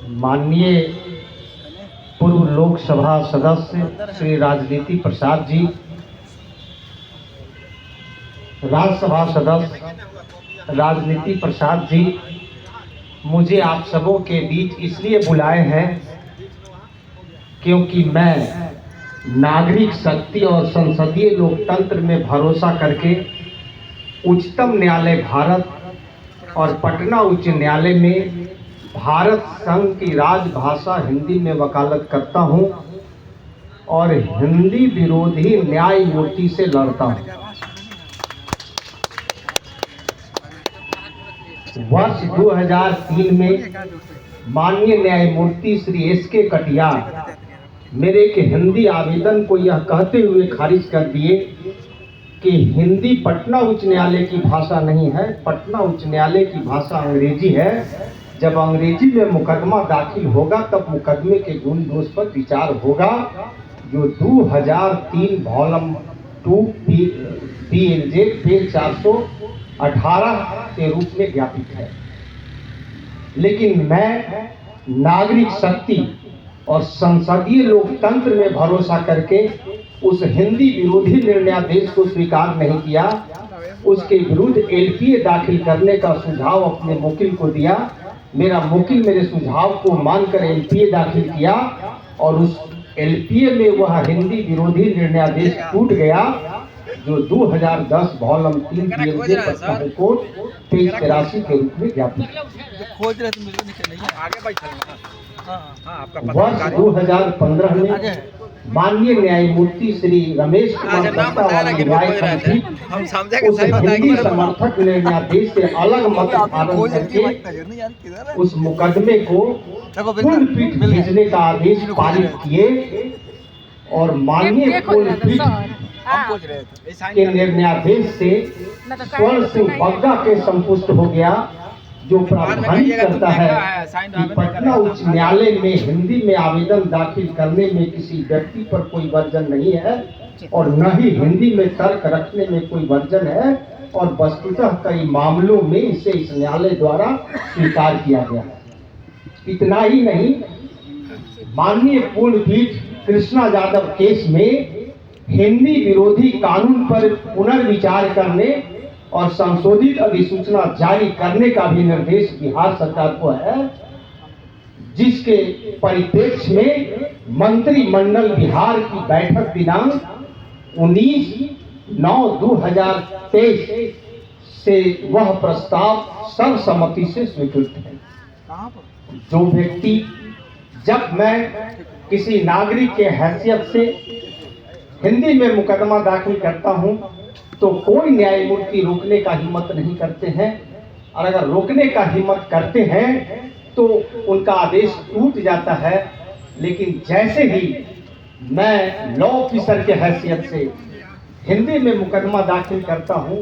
माननीय पूर्व लोकसभा सदस्य श्री राजनीति प्रसाद जी, राज्यसभा सदस्य राजनीति प्रसाद जी, मुझे आप सबों के बीच इसलिए बुलाए हैं क्योंकि मैं नागरिक शक्ति और संसदीय लोकतंत्र में भरोसा करके उच्चतम न्यायालय भारत और पटना उच्च न्यायालय में भारत संघ की राजभाषा हिंदी में वकालत करता हूं और हिंदी विरोधी न्यायमूर्ति से लड़ता हूं। वर्ष 2003 में माननीय न्यायमूर्ति श्री एस.के. कटियार मेरे एक हिंदी आवेदन को यह कहते हुए खारिज कर दिए कि हिंदी पटना उच्च न्यायालय की भाषा नहीं है, पटना उच्च न्यायालय की भाषा अंग्रेजी है। जब अंग्रेजी में मुकदमा दाखिल होगा तब मुकदमे के गुण दोष पर विचार होगा, जो 2003 वॉल्यूम 2 PLJ पेज 418 के रूप में ज्ञापित है। लेकिन मैं नागरिक शक्ति और संसदीय लोकतंत्र में भरोसा करके उस हिंदी विरोधी निर्णयादेश को स्वीकार नहीं किया। उसके विरुद्ध LPA दाखिल करने का सुझाव अपने वकील को दिया। मेरा वकील मेरे सुझाव को मानकर LPA दाखिल किया और उस LPA में वह हिंदी विरोधी निर्णयादेश टूट गया, जो 2010 volume 3 PLJ Patna high court page 83 के रूप में ज्ञापित है। वर्ष 2015 में माननीय न्यायमूर्ति श्री रमेश कुमार दत्ता वाली न्यायखंड उस हिंदी समर्थक निर्णयादेश से अलग मत पालन करके उस मुकदमे को पूर्ण पीठ भेजने का आदेश पारित किए और माननीय पूर्ण पीठ के निर्णयादेश से स्वर्ण सिंह बग्गा के संतुष्ट हो गया, जो प्रावधान करता है कि पटना उच्च न्यायालय में हिंदी में आवेदन दाखिल करने में किसी व्यक्ति पर कोई वर्जन नहीं है और न ही हिंदी में तर्क रखने में कोई वर्जन है और वस्तुतः कई मामलों में इसे इस न्यायालय द्वारा स्वीकार किया गया है। इतना ही नहीं, माननीय पूर्ण पीठ कृष्णा यादव केस में हिंदी विरोधी कानून पर पुनर्विचार करने और संशोधित अधिसूचना जारी करने का भी निर्देश बिहार सरकार को है, जिसके परिप्रेक्ष्य में मंत्रिमंडल बिहार की बैठक दिनांक 19/9/2023 से वह प्रस्ताव सर्वसम्मति से स्वीकृत है। जो व्यक्ति, जब मैं किसी नागरिक के हैसियत से हिंदी में मुकदमा दाखिल करता हूं तो कोई न्यायमूर्ति रोकने का हिम्मत नहीं करते हैं, और अगर रोकने का हिम्मत करते हैं तो उनका आदेश टूट जाता है। लेकिन जैसे ही मैं लॉ ऑफिसर के हैसियत से हिंदी में मुकदमा दाखिल करता हूं,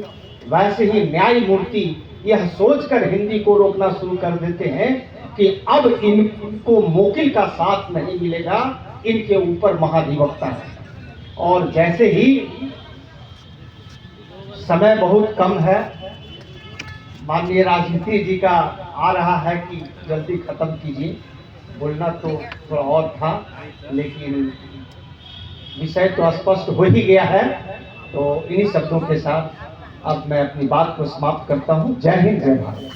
वैसे ही न्यायमूर्ति यह सोचकर हिंदी को रोकना शुरू कर देते हैं कि अब इनको वकील का साथ नहीं मिलेगा, इनके ऊपर महाधिवक्ता है। और जैसे ही समय बहुत कम है, माननीय राजनीति जी का आ रहा है कि जल्दी खत्म कीजिए, बोलना तो थोड़ा और था लेकिन विषय तो स्पष्ट हो ही गया है। तो इन्हीं शब्दों के साथ अब मैं अपनी बात को समाप्त करता हूं। जय हिंद, जय भारत।